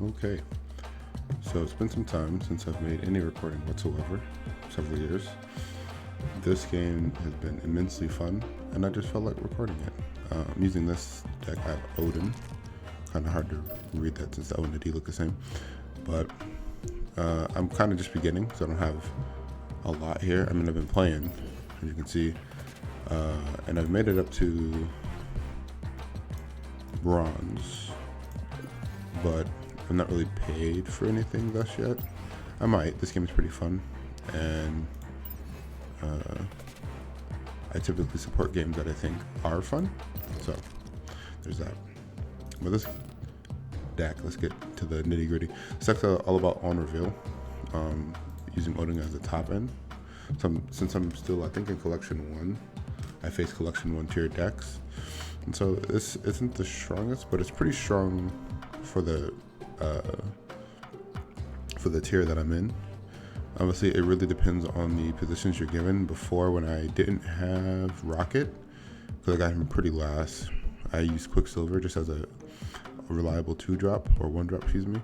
Okay, so it's been some time since I've made any recording whatsoever, several years. This game has been immensely fun, and I just felt like recording it. I'm using this deck. I have Odin. Kind of hard to read that since the O and the D look the same, but I'm kind of just beginning, so I don't have a lot here. I mean, I've been playing, as you can see, and I've made it up to bronze, but I'm not really paid for anything thus yet. I might. This game is pretty fun, and I typically support games that I think are fun, so there's that. But this deck, let's get to the nitty gritty. This deck's all about on reveal, using Odin as the top end. Since I'm still, I think, in Collection 1, I face Collection 1 tier decks, and so this isn't the strongest, but it's pretty strong for the tier that I'm in. Obviously, it really depends on the positions you're given. Before, when I didn't have Rocket, because I got him pretty last, I used Quicksilver just as a reliable 2-drop, or 1-drop, excuse me,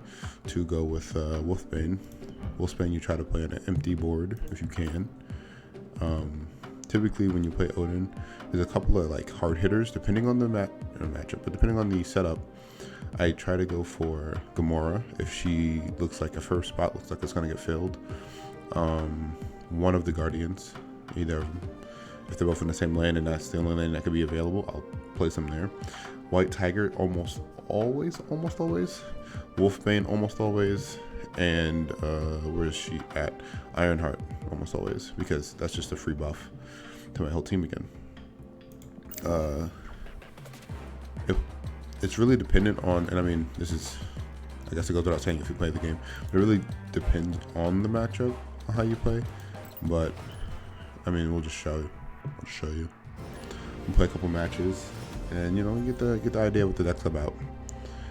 to go with Wolfbane. Wolfbane, you try to play on an empty board if you can. Typically, when you play Odin, there's a couple of like hard hitters, depending on the matchup, but depending on the setup. I try to go for Gamora if she looks like, if her spot looks like it's gonna get filled. One of the Guardians, either if they're both in the same lane and that's the only lane that could be available, I'll place them there. White Tiger almost always. Wolfbane almost always. And where is she at? Ironheart almost always, because that's just a free buff to my whole team again. It's really dependent on, and I mean, this is, I guess it goes without saying if you play the game, it really depends on the matchup on how you play. But I mean, we'll just show you. We'll play a couple matches, and you know, get the idea what the deck's about.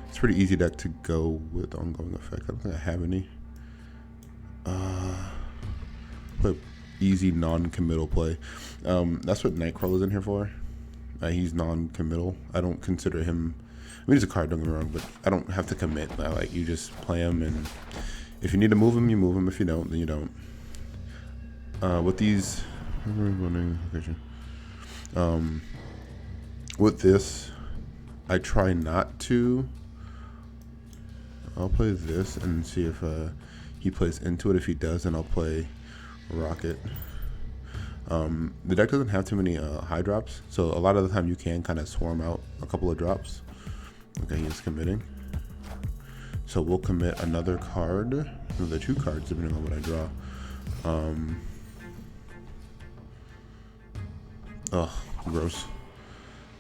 It's a pretty easy deck to go with ongoing effect. I don't think I have any. Play easy non-committal play. That's what Nightcrawler's in here for. He's non-committal. I don't consider him. I mean, he's a card, don't get me wrong, but I don't have to commit. Like, you just play him, and if you need to move him, you move him. If you don't, then you don't. With these, with this, I try not to. I'll play this and see if he plays into it. If he does, then I'll play Rocket. The deck doesn't have too many high drops, so a lot of the time you can kind of swarm out a couple of drops. Okay, he's committing. So we'll commit another card, another 2 cards, depending on what I draw. Gross.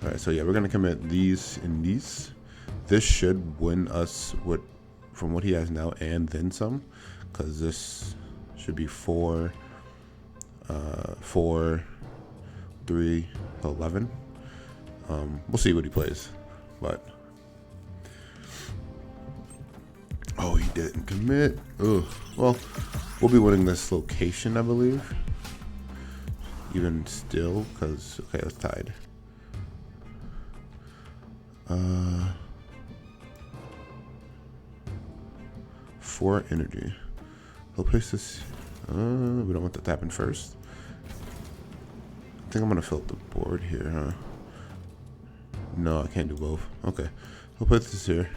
All right, so yeah, we're gonna commit these and these. This should win us from what he has now and then some, because this should be 4, 3, 11. We'll see what he plays, but he didn't commit. Ugh. Well, we'll be winning this location, I believe. Even still, because okay, it's tied. 4 energy. He'll place this. We don't want that to happen first. I think I'm gonna fill up the board here, huh? No, I can't do both. Okay, we'll put this here,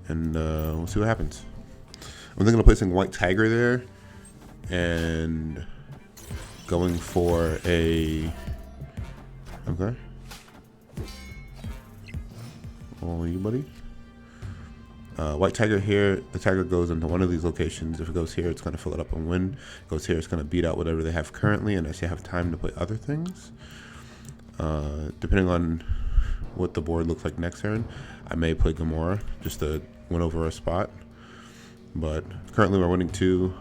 and we'll see what happens. I'm thinking of placing White Tiger there, and going for a. Okay. Oh, you buddy. White Tiger here, the Tiger goes into one of these locations. If it goes here, it's going to fill it up and win. It goes here, it's going to beat out whatever they have currently, and as you have time to play other things. Depending on what the board looks like next turn, I may play Gamora just to win over a spot. But currently we're winning 2.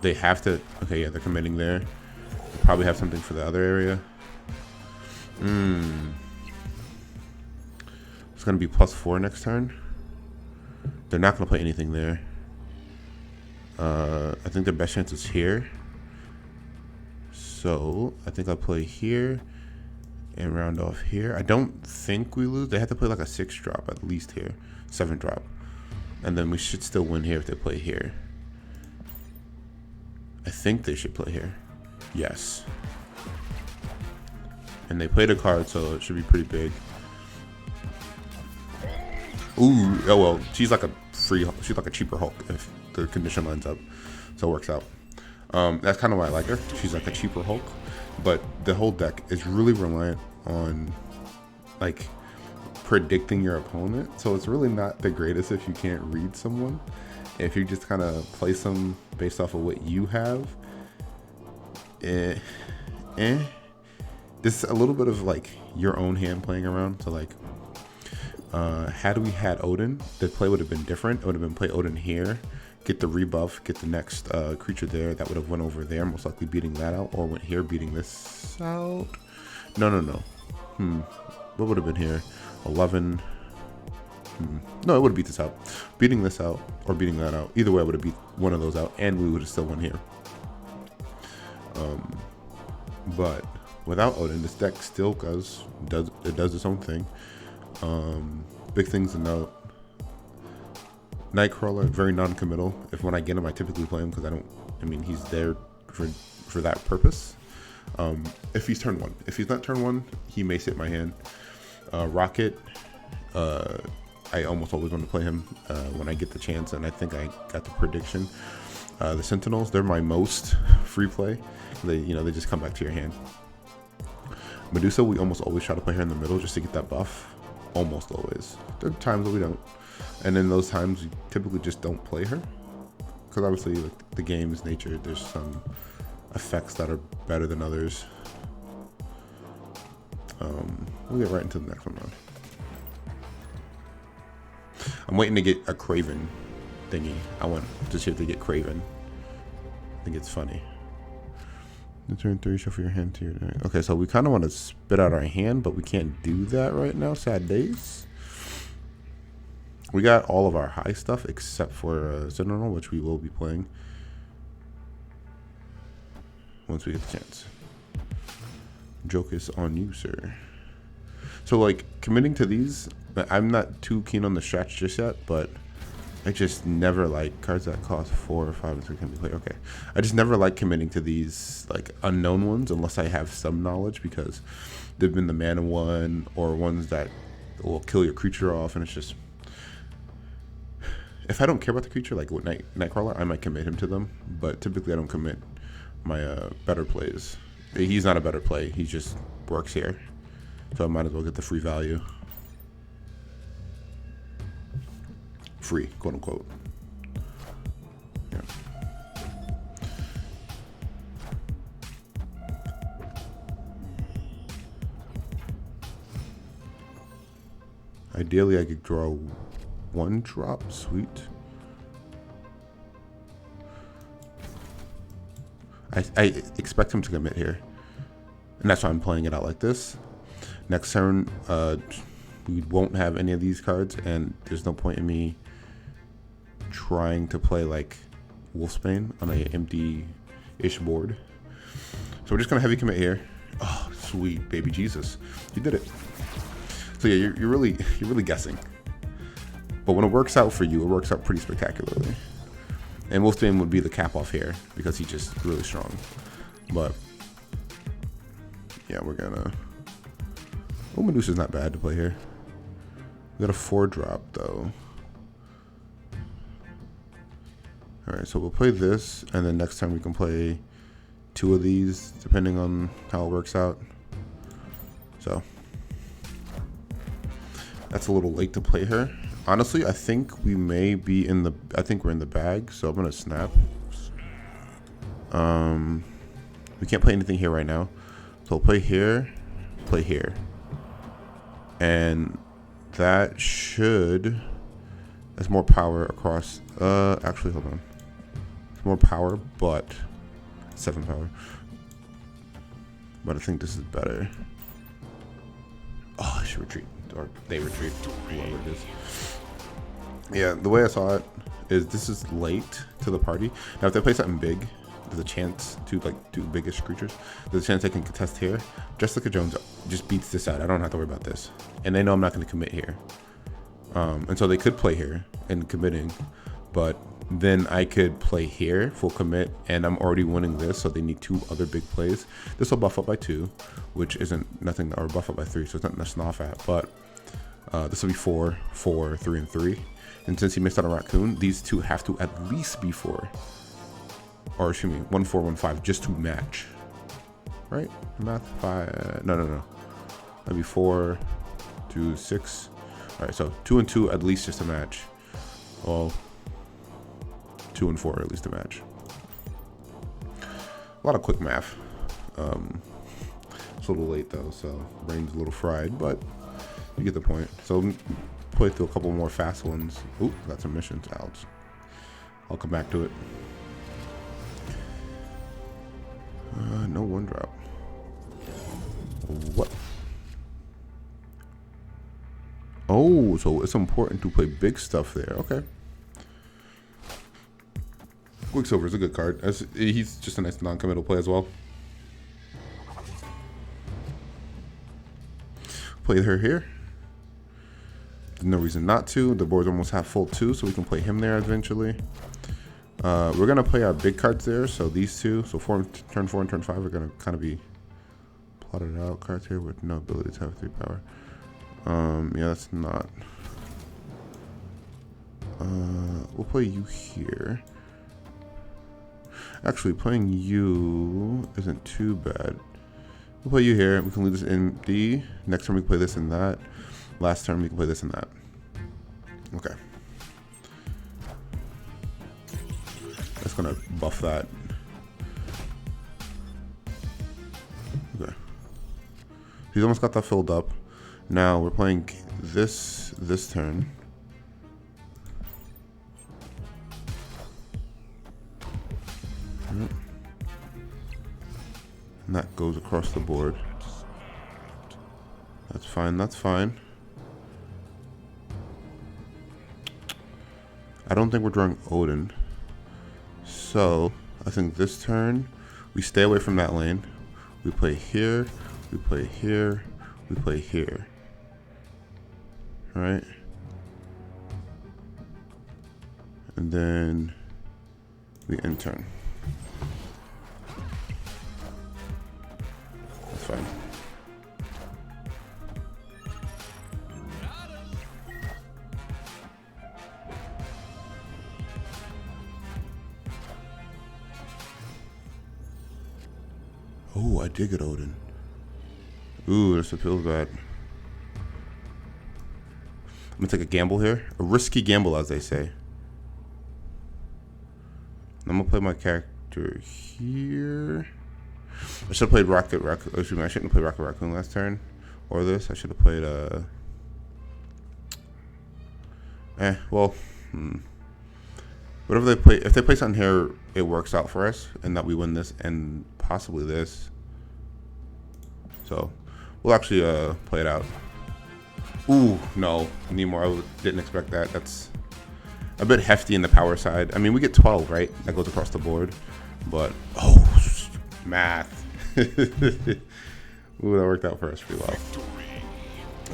They have to, okay, yeah, they're committing there. They probably have something for the other area. It's going to be +4 next turn. They're not going to play anything there. I think their best chance is here. So I think I'll play here and round off here. I don't think we lose. They have to play like a 6-drop at least here. 7-drop. And then we should still win here if they play here. I think they should play here. Yes. And they played a card, so it should be pretty big. Ooh, oh well, she's like a cheaper Hulk if the condition lines up. So it works out. That's kind of why I like her. She's like a cheaper Hulk. But the whole deck is really reliant on like predicting your opponent. So it's really not the greatest if you can't read someone. If you just kind of play some based off of what you have. This is a little bit of like your own hand playing around. So like, had we had Odin, the play would have been different. It would have been play Odin here, get the rebuff, get the next creature there. That would have went over there, most likely beating that out, or went here beating this out. No. What would have been here? 11. No, it would have beat this out. Beating this out or beating that out. Either way, I would have beat one of those out, and we would have still won here. But without Odin, this deck still does its own thing. Big things to note. Nightcrawler, very non-committal. If when I get him, I typically play him because he's there for that purpose. If he's turn 1. If he's not turn 1, he may sit my hand. Rocket, I almost always want to play him when I get the chance, and I think I got the prediction. The Sentinels, they're my most free play. They just come back to your hand. Medusa, we almost always try to play her in the middle just to get that buff. Almost always. There are times that we don't. And in those times, we typically just don't play her. Because obviously, like, the game's nature, there's some effects that are better than others. We'll get right into the next one now. I'm waiting to get a Craven thingy. I want to see if they get Craven. I think it's funny. The turn 3, shuffle your hand to your nine. Okay, so we kind of want to spit out our hand, but we can't do that right now. Sad days. We got all of our high stuff except for Sentinel, which we will be playing once we get the chance. Joke is on you, sir. So, like, committing to these, I'm not too keen on the strats just yet, but I just never like cards that cost 4 or 5 and 6 can be played. Okay, I just never like committing to these like unknown ones unless I have some knowledge, because they've been the mana one or ones that will kill your creature off, and it's just, if I don't care about the creature, like with Nightcrawler, I might commit him to them, but typically I don't commit my better plays. He's not a better play, he just works here, so I might as well get the free value. Free, quote unquote. Yeah. Ideally, I could draw 1 drop. Sweet. I expect him to commit here, and that's why I'm playing it out like this. Next turn, we won't have any of these cards, and there's no point in me trying to play like Wolfsbane on a empty-ish board. So we're just gonna heavy commit here. Oh, sweet baby Jesus, you did it. So yeah, you're really guessing, but when it works out for you, it works out pretty spectacularly. And Wolfsbane would be the cap off here because he's just really strong. But yeah, we're gonna. Oh, Medusa's not bad to play here. We got a 4-drop though. Alright, so we'll play this, and then next time we can play 2 of these, depending on how it works out. So, that's a little late to play her. Honestly, I think we may be in the, I think we're in the bag, so I'm going to snap. We can't play anything here right now. So we'll play here, and that should, that's more power across, actually, hold on. It's more power, but 7 power. But I think this is better. Oh, I should retreat, or they retreat, whoever it is. Yeah, the way I saw it is this is late to the party. Now, if they play something big, there's a chance to like do biggest creatures. There's a chance they can contest here. Jessica Jones just beats this out. I don't have to worry about this, and they know I'm not going to commit here. And so they could play here, and committing, but then I could play here, full commit, and I'm already winning this, so they need 2 other big plays. This will buff up by 2, which isn't nothing, or buff up by 3, so it's not nothing to snuff at, but this will be 4, 4, 3, and 3. And since he missed out on Raccoon, these 2 have to at least be 4. Or excuse me, 1, 4, 1, 5, just to match. Right? Math 5. No. That'd be 4, 2, 6. Alright, so 2 and 2 at least just to match. Well, 2 and 4 at least to match. A lot of quick math. It's a little late though, so brain's a little fried, but you get the point. So play through a couple more fast ones. Ooh, got some missions out. I'll come back to it. No 1-drop. What? Oh, so it's important to play big stuff there. Okay. Quicksilver is a good card. He's just a nice non-committal play as well. Play her here. There's no reason not to. The board's almost half full too, so we can play him there eventually. We're gonna play our big cards there. So these 2, so turn 4 and turn 5 are gonna kind of be plotted out cards here with no ability to have 3 power. Yeah, that's not. We'll play you here. Actually, playing you isn't too bad. We'll play you here. We can leave this in D. Next turn we can play this and that. Last turn we can play this and that. Okay. That's gonna buff that. Okay. He's almost got that filled up. Now we're playing this turn. And that goes across the board. That's fine, that's fine. I don't think we're drawing Odin. So, I think this turn, we stay away from that lane. We play here, we play here, we play here. Alright? And then we end turn. That's fine. Oh, I did get Odin. Ooh, this feels bad. I'm gonna take a gamble here. A risky gamble, as they say. I'm gonna play my character here. I should have played Rocket Raccoon. Excuse me, I shouldn't have played Rocket Raccoon last turn. Or this. I should have played well. Whatever they play, if they play something here, it works out for us, and that we win this and possibly this. So we'll actually play it out. Ooh, no, Nemor. I didn't expect that. That's a bit hefty in the power side. I mean, we get 12, right? That goes across the board. But math. Ooh, that worked out for us pretty well.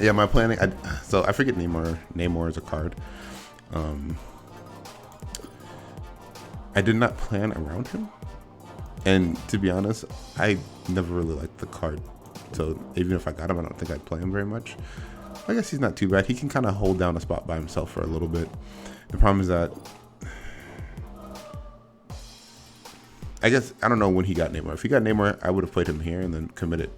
Yeah, my planning. So I forget Namor is a card. I did not plan around him, and to be honest, I never really liked the card. So even if I got him, I don't think I'd play him very much. I guess he's not too bad. He can kind of hold down a spot by himself for a little bit. The problem is that I guess I don't know when he got Namor. If he got Namor, I would have played him here and then committed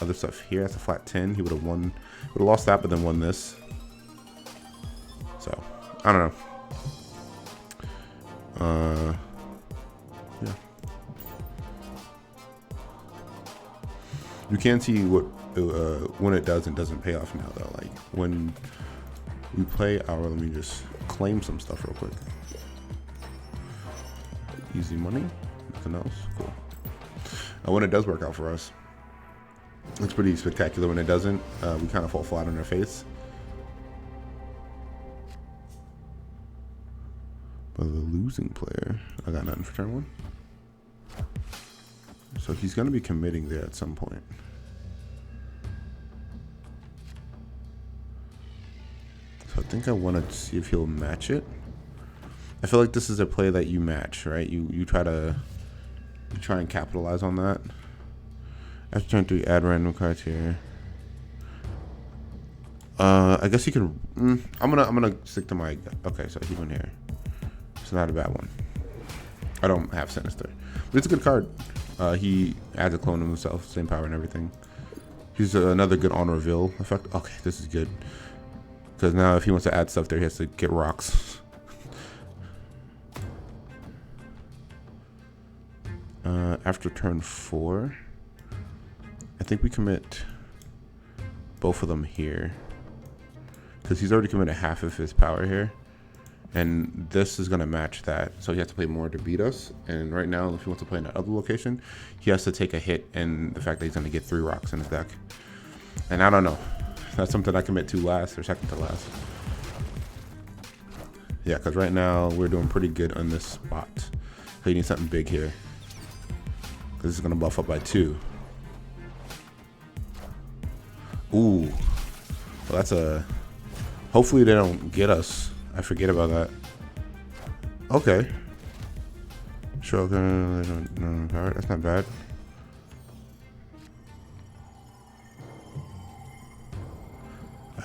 other stuff here. That's a flat 10. He would have won. Would have lost that, but then won this. So I don't know. Yeah. You can see what when it does and doesn't pay off now though. Like when we play our, let me just claim some stuff real quick. Easy money, nothing else, cool. When it does work out for us, it's pretty spectacular. When it doesn't, we kind of fall flat on our face. But the losing player, I got nothing for turn 1. So he's going to be committing there at some point. So I think I want to see if he'll match it. I feel like this is a play that you match, right? You try and capitalize on that. After turn 3, add random cards here. I guess you can. I'm gonna stick to my. Okay, so he went here. It's not a bad one. I don't have Sinister, but it's a good card. He adds a clone of himself, same power and everything. He's another good on reveal effect. Okay, this is good. Because now if he wants to add stuff there, he has to get rocks. After turn 4, I think we commit both of them here. Because he's already committed half of his power here. And this is going to match that. So he has to play more to beat us. And right now, if he wants to play in that other location, he has to take a hit and the fact that he's going to get 3 rocks in his deck. And I don't know. That's something I commit to last or second to last. Yeah, because right now we're doing pretty good on this spot. So you need something big here. This is going to buff up by 2. Ooh. Well, that's a... Hopefully they don't get us. I forget about that. Okay. Sure. No, that's not bad.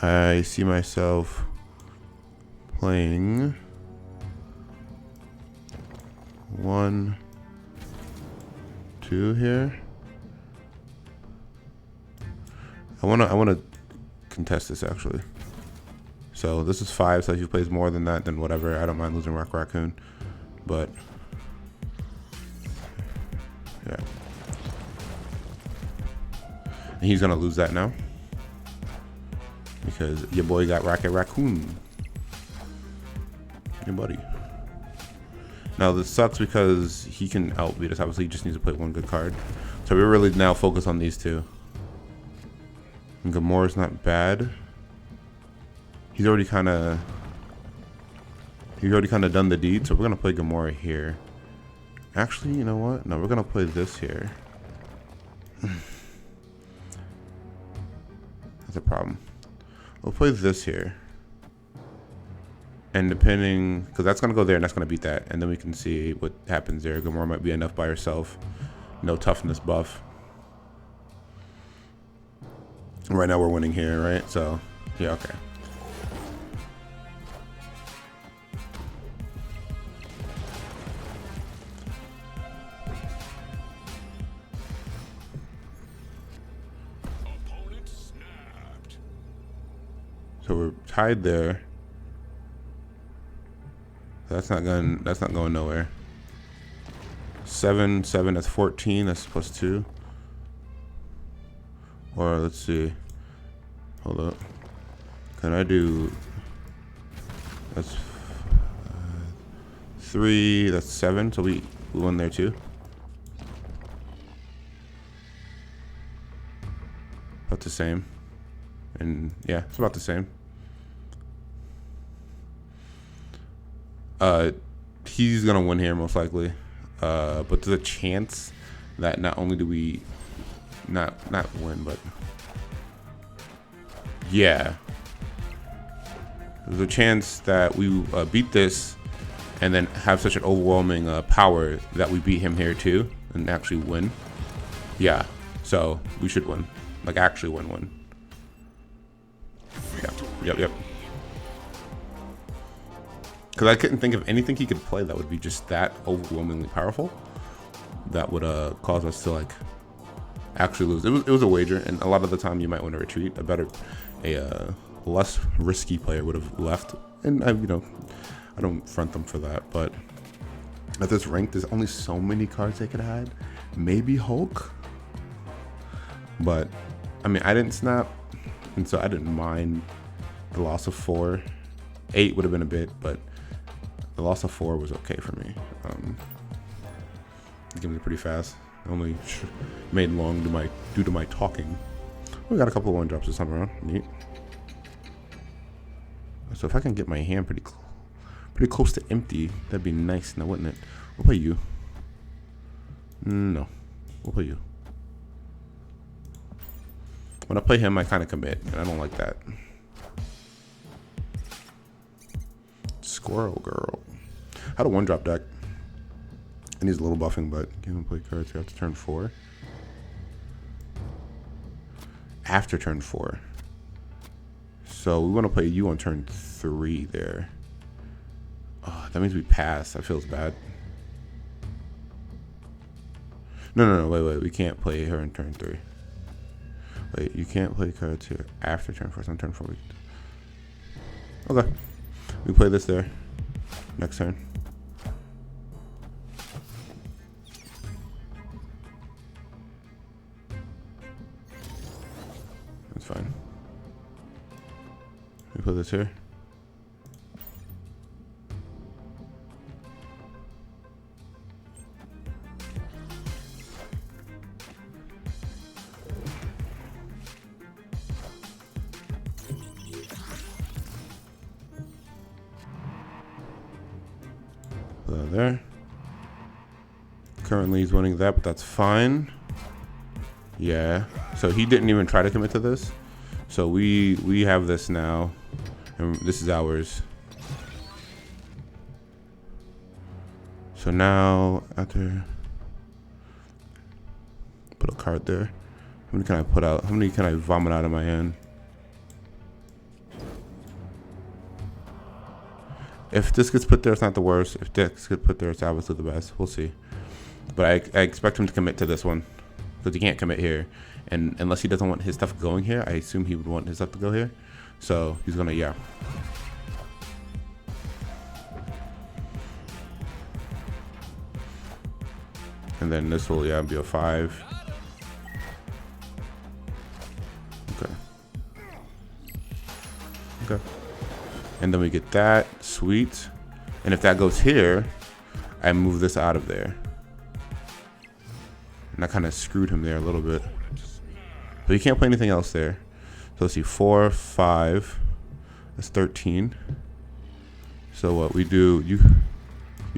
I see myself playing 1, 2 here. I wanna contest this actually. So this is 5, so if he plays more than that, then whatever. I don't mind losing Rock Raccoon. But yeah. And he's gonna lose that now. Because your boy got Rocket Raccoon. Your buddy. Now this sucks because he can outbeat us. Obviously he just needs to play 1 good card. So we're really now focused on these 2. And Gamora's not bad. He's already kind of done the deed, so we're gonna play Gamora here. Actually, you know what? No, we're gonna play this here. That's a problem. We'll play this here, and depending, because that's gonna go there and that's gonna beat that, and then we can see what happens there. Gamora might be enough by herself. No toughness buff. Right now we're winning here, right? So yeah, okay. So we're tied there. That's not going nowhere. 7, that's 14. That's +2. Or let's see. Hold up. Can I do? That's 3. That's 7. So we won there too. About the same. And yeah, it's about the same. He's gonna win here most likely. But there's a chance that not only do we not win, but yeah, there's a chance that we beat this and then have such an overwhelming power that we beat him here too and actually win. Yeah, so we should win, like actually win. Yep. Because I couldn't think of anything he could play that would be just that overwhelmingly powerful. That would cause us to like actually lose. It was a wager, and a lot of the time you might want to retreat. A less risky player would have left, and I don't front them for that. But at this rank, there's only so many cards they could have had. Maybe Hulk, but I mean I didn't snap, and so I didn't mind the loss of 4. 8 would have been a bit, but the loss of 4 was okay for me. The game was pretty fast. I only made long due to my talking. We got a couple of 1-drops this time around. Neat. So if I can get my hand pretty close to empty, that'd be nice now, wouldn't it? We'll play you. No, we'll play you. When I play him, I kind of commit, and I don't like that. Squirrel girl. Had a 1-drop deck. It needs a little buffing, but give him play cards here after turn 4. After turn 4. So we want to play you on turn 3 there. Oh, that means we pass. That feels bad. No, wait. We can't play her on turn 3. Wait, you can't play cards here after turn 4. So on turn 4. Okay. We play this there. Next turn. That's fine. We put this here. There. Currently he's winning that, but that's fine. Yeah. So he didn't even try to commit to this. So we have this now, and this is ours. So now after put a card there. How many can I put out? How many can I vomit out of my hand? If this gets put there, it's not the worst. If this gets put there, it's obviously the best. We'll see. But I expect him to commit to this one, because he can't commit here. And unless he doesn't want his stuff going here, I assume he would want his stuff to go here. So he's going to, yeah. And then this will, yeah, be a 5. Okay. Okay. And then we get that. Sweet. And if that goes here, I move this out of there. And I kind of screwed him there a little bit. But you can't play anything else there. So let's see. 4, 5. That's 13. So what we do, you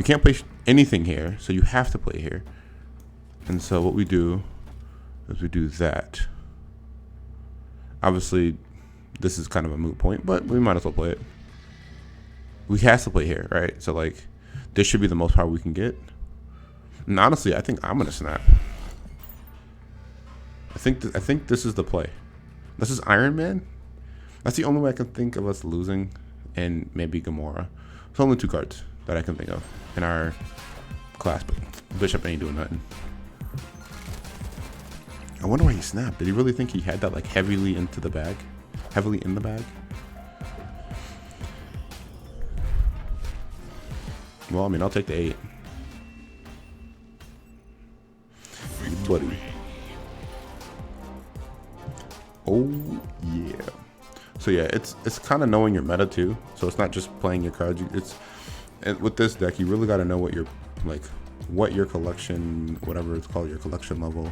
can't play anything here. So you have to play here. And so what we do is we do that. Obviously, this is kind of a moot point, but we might as well play it. We have to play here, right? So like, this should be the most power we can get. And honestly, I think I'm gonna snap. I think this is the play. This is Iron Man. That's the only way I can think of us losing, and maybe Gamora. It's only 2 cards that I can think of in our class, but Bishop ain't doing nothing. I wonder why he snapped. Did he really think he had that like heavily into the bag? Heavily in the bag? Well, I mean, I'll take the 8. Buddy. Oh, yeah. So yeah, it's kind of knowing your meta too. So it's not just playing your cards. And with this deck, you really got to know what your collection, whatever it's called, your collection level.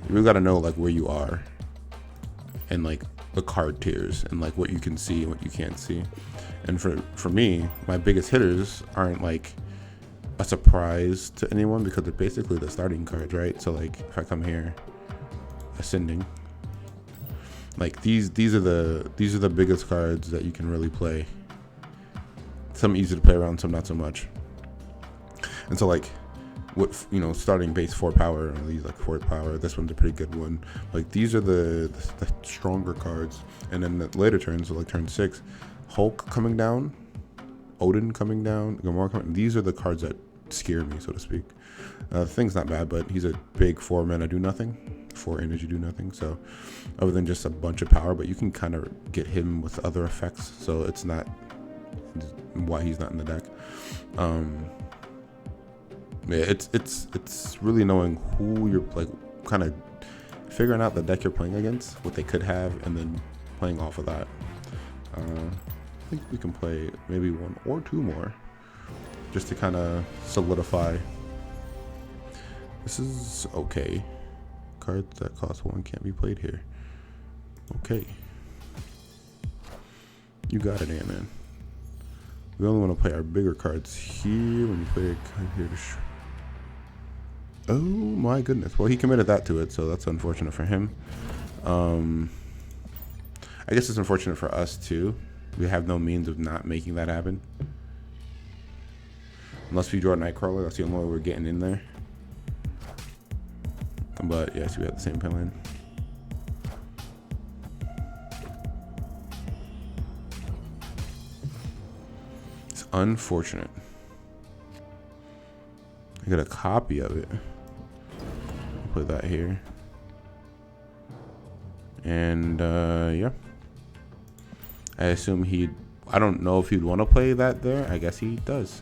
You really got to know like where you are, and like the card tiers, and like what you can see and what you can't see. And for me, my biggest hitters aren't like a surprise to anyone, because they're basically the starting cards, right? So like if I come here, Ascending, like these are the biggest cards that you can really play. Some easy to play around, some not so much. And so like, what, you know, starting base 4 power, and these like 4 power, this one's a pretty good one. Like these are the stronger cards. And then the later turns, so like turn 6, Hulk coming down, Odin coming down, Gamora coming. These are the cards that scare me, so to speak. The thing's not bad, but he's a big 4 mana do nothing, 4 energy do nothing. So other than just a bunch of power, but you can kind of get him with other effects. So it's not why he's not in the deck. Yeah, it's really knowing who you're like, kind of figuring out the deck you're playing against, what they could have, and then playing off of that. I think we can play maybe 1 or 2 more, just to kind of solidify. This is okay. Cards that cost 1 can't be played here. Okay. You got it, Ant-Man. We only want to play our bigger cards here. When you play a card here to oh my goodness. Well, he committed that to it, so that's unfortunate for him. I guess it's unfortunate for us too. We have no means of not making that happen. Unless we draw a Nightcrawler, that's the only way we're getting in there. But yes, we have the same plan. It's unfortunate. I got a copy of it. I'll put that here. And yeah. I assume he'd, I don't know if he'd want to play that there. I guess he does.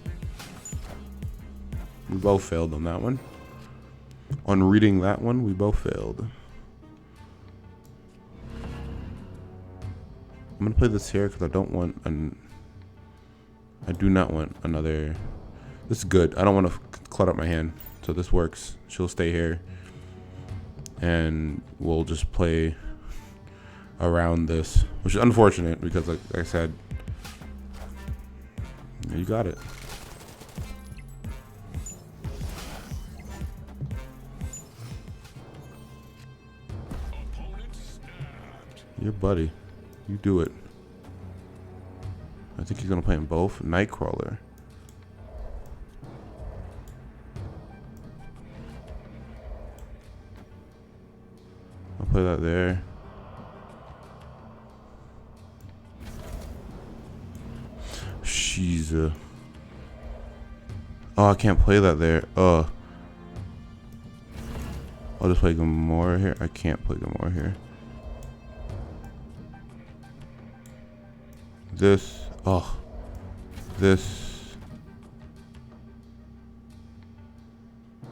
We both failed on that one. On reading that one, we both failed. I'm gonna play this here because I don't want I do not want another. This is good. I don't want to clutter up my hand, so this works. She'll stay here, and we'll just play around this, which is unfortunate because, like I said, you got it. Yeah, buddy. You do it. I think he's gonna play in both. Nightcrawler. I'll play that there. She's oh, I can't play that there. I'll just play Gamora here. I can't play Gamora here. This, this,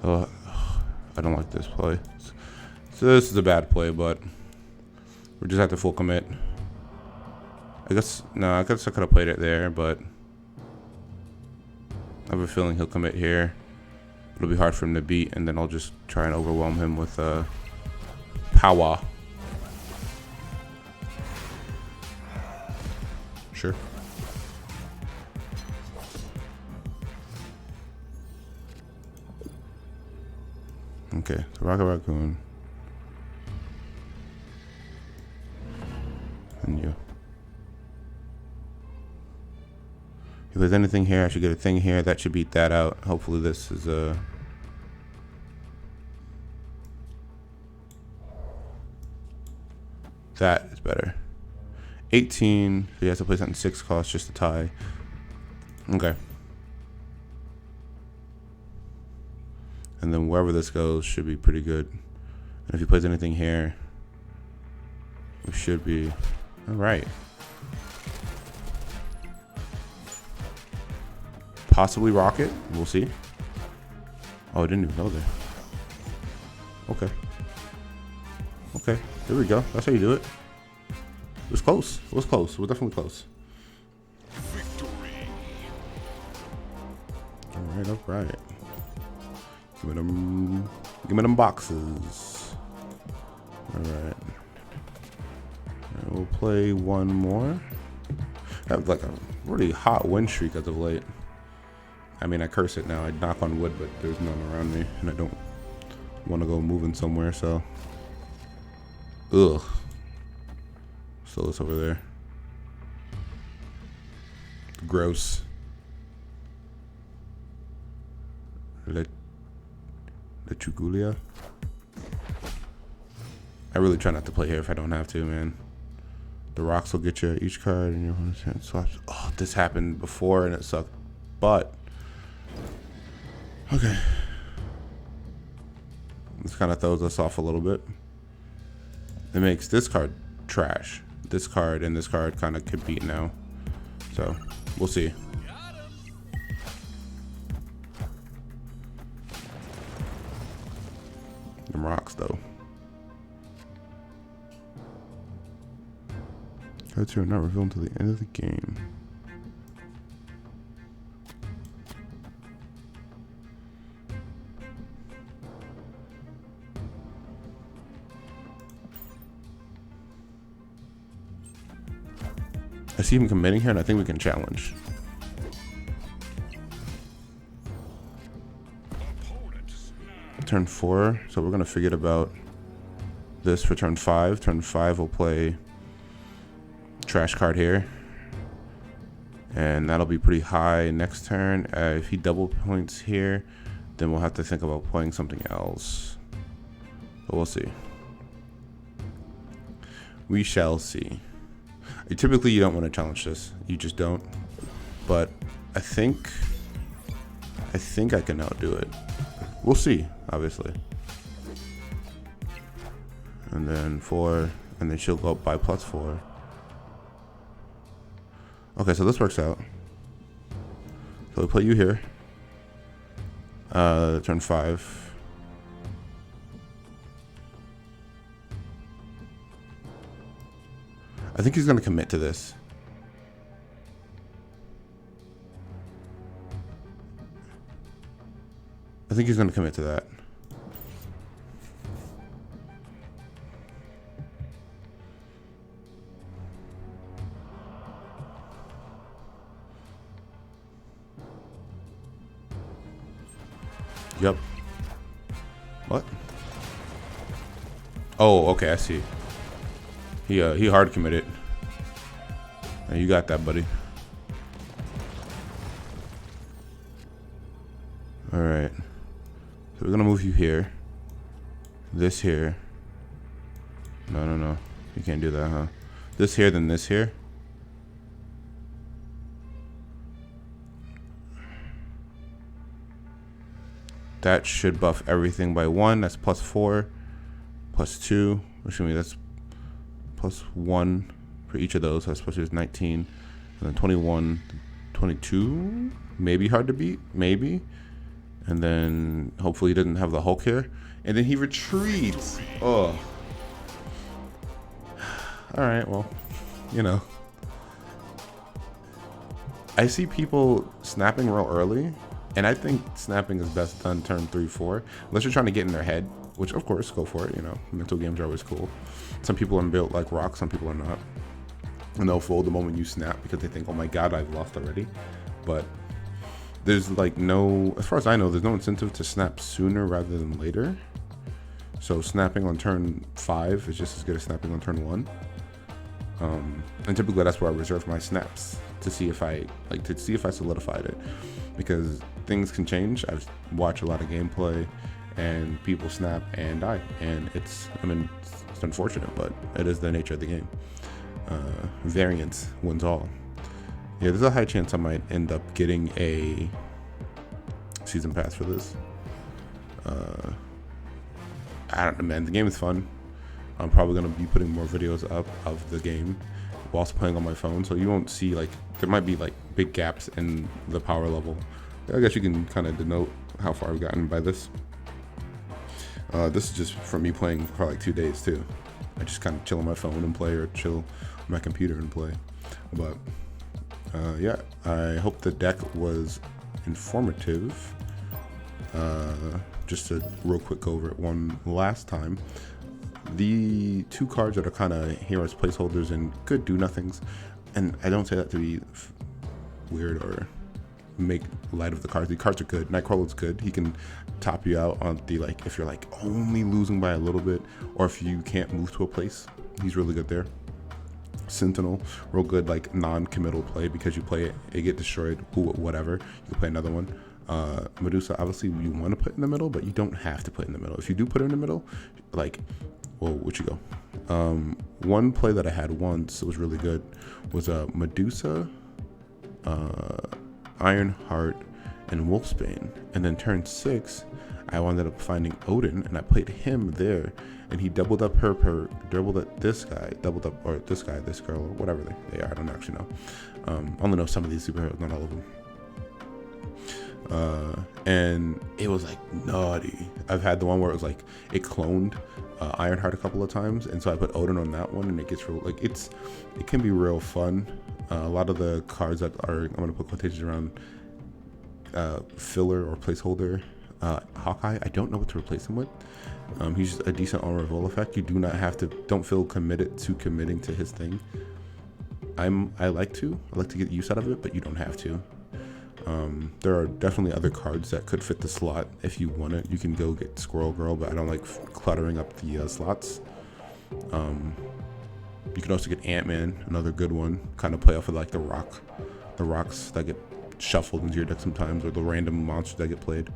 I don't like this play. So this is a bad play, but we just have to full commit. I guess I could have played it there, but I have a feeling he'll commit here. It'll be hard for him to beat, and then I'll just try and overwhelm him with power. Sure. Okay, so Rocket Raccoon. And you. If there's anything here, I should get a thing here. That should beat that out. Hopefully this is that is better. 18, so he has to play something 6 cost just to tie. Okay. And then wherever this goes should be pretty good. And if he plays anything here, it should be alright. Possibly Rocket, we'll see. Oh, I didn't even go there. Okay. Okay, there we go. That's how you do it. It was close. It was close. We're definitely close. Alright, alright. Give me them boxes. Alright. We'll play one more. I have like a really hot win streak as of late. I mean, I curse it now. I knock on wood, but there's none around me, and I don't want to go moving somewhere, so. Ugh. Still it's over there. Gross. Lechugulia. I really try not to play here if I don't have to, man. The rocks will get you each card in your opponent's hand swaps. Oh, this happened before and it sucked. But okay. This kind of throws us off a little bit. It makes this card trash. This card and this card kind of compete now. So, we'll see. Them rocks, though. Cards here are not revealed until the end of the game. I see him committing here, and I think we can challenge. Turn 4, so we're gonna forget about this for turn 5. Turn 5 we'll play trash card here. And that'll be pretty high next turn. If he double points here, then we'll have to think about playing something else. But we'll see. We shall see. Typically, you don't want to challenge this. You just don't. But I think I can outdo it. We'll see, obviously. And then 4, and then she'll go up by +4. Okay, so this works out. So we put you here. Turn 5. I think he's gonna commit to this. I think he's gonna commit to that. Yep. What? Oh, okay, I see. He hard committed. Now you got that, buddy. All right. So we're gonna move you here. This here. No. You can't do that, huh? This here, then this here. That should buff everything by 1. That's +4, +2. Excuse me, that's +1 for each of those. So that's +2 is 19. And then 21, 22. Maybe hard to beat. Maybe. And then hopefully he doesn't have the Hulk here. And then he retreats. Oh. Alright, well, you know. I see people snapping real early. And I think snapping is best done turn 3, 4. Unless you're trying to get in their head, which of course, go for it. You know, mental games are always cool. Some people are built like rock, some people are not. And they'll fold the moment you snap because they think, oh my god, I've lost already. But there's like no, as far as I know, there's no incentive to snap sooner rather than later. So snapping on turn 5 is just as good as snapping on turn 1. And typically that's where I reserve my snaps to see if I solidified it, because things can change. I've watched a lot of gameplay and people snap and die, and it's unfortunate, but it is the nature of the game. Variance wins all. Yeah, there's a high chance I might end up getting a season pass for this. I don't know, man. The game is fun. I'm probably going to be putting more videos up of the game whilst playing on my phone, so you won't see, like, there might be like big gaps in the power level. I guess you can kind of denote how far I've gotten by this. This is just from me playing for like 2 days too. I just kind of chill on my phone and play, or chill on my computer and play. But yeah, I hope the deck was informative. Just to real quick go over it one last time. The 2 cards that are kind of here as placeholders and good do-nothings, and I don't say that to be weird or make light of the cards. The cards are good. Nightcrawler's good. He can top you out on the, like, if you're like only losing by a little bit, or if you can't move to a place, he's really good there. Sentinel, real good, like non-committal play, because you play it, it get destroyed, whatever. You can play another one. Medusa, obviously you want to put in the middle, but you don't have to put in the middle. If you do put it in the middle, like, well, where'd you go? One play that I had once, it was really good, was Medusa, Ironheart, and Wolfsbane. And then turn 6, I wound up finding Odin, and I played him there, and he doubled up doubled up this guy, or this guy, this girl, or whatever they are. I don't actually know. I only know some of these superheroes, not all of them. And it was like naughty. I've had the one where it was like it cloned Ironheart a couple of times, and so I put Odin on that one, and it gets real, like, it can be real fun. A lot of the cards that are, I'm gonna put quotations around, filler or placeholder. Hawkeye, I don't know what to replace him with. He's just a decent on revolt effect. You do not have to, don't feel committed to committing to his thing. I like to get use out of it, but you don't have to. There are definitely other cards that could fit the slot if you want it. You can go get Squirrel Girl, but I don't like cluttering up the slots. You can also get Ant-Man, another good one. Kind of play off of like the rocks that get shuffled into your deck sometimes, or the random monsters that get played.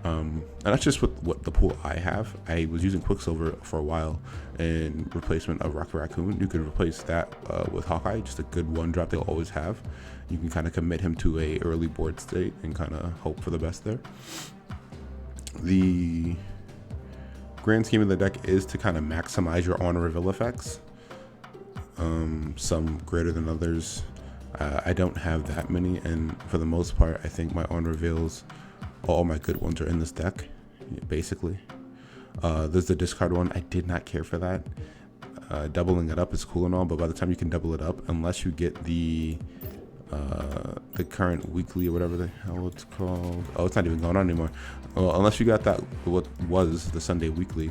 And that's just what the pool I have. I was using Quicksilver for a while in replacement of Rocket Raccoon. You could replace that with Hawkeye, just a good one drop they'll always have. You can kind of commit him to a early board state and kind of hope for the best there. The grand scheme of the deck is to kind of maximize your honor reveal effects. Some greater than others. I don't have that many, and for the most part, I think my honor reveals, all my good ones are in this deck, basically. There's the discard one. I did not care for that. Doubling it up is cool and all, but by the time you can double it up, unless you get the current weekly or whatever the hell it's called. Oh, it's not even going on anymore. Well, unless you got that, what was the Sunday weekly,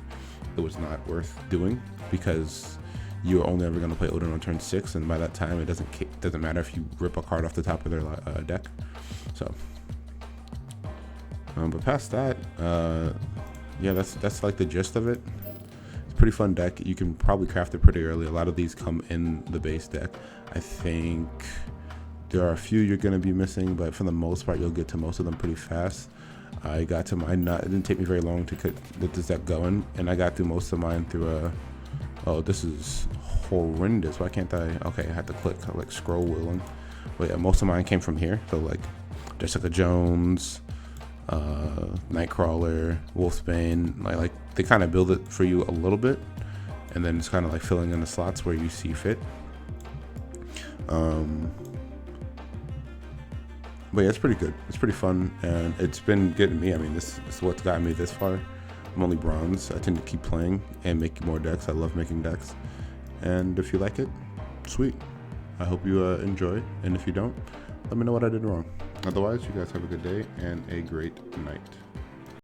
it was not worth doing, because you're only ever going to play Odin on turn 6, and by that time it doesn't matter if you rip a card off the top of their deck. So but past that, yeah, that's like the gist of it. It's a pretty fun deck. You can probably craft it pretty early. A lot of these come in the base deck. I think there are a few you're going to be missing, but for the most part you'll get to most of them pretty fast. I got to mine, it didn't take me very long to get this deck going, and I got through most of mine through a, oh, this is horrendous. Why can't I? Okay, I had to click, like scroll wheeling. But yeah, most of mine came from here. So like Jessica Jones, Nightcrawler, Wolfsbane, like they kind of build it for you a little bit, and then it's kind of like filling in the slots where you see fit. But yeah, it's pretty good. It's pretty fun, and it's been getting me. I mean, this is what's gotten me this far. I'm only bronze. I tend to keep playing and making more decks. I love making decks, and if you like it, sweet. I hope you enjoy, and if you don't, let me know what I did wrong. Otherwise, you guys have a good day and a great night.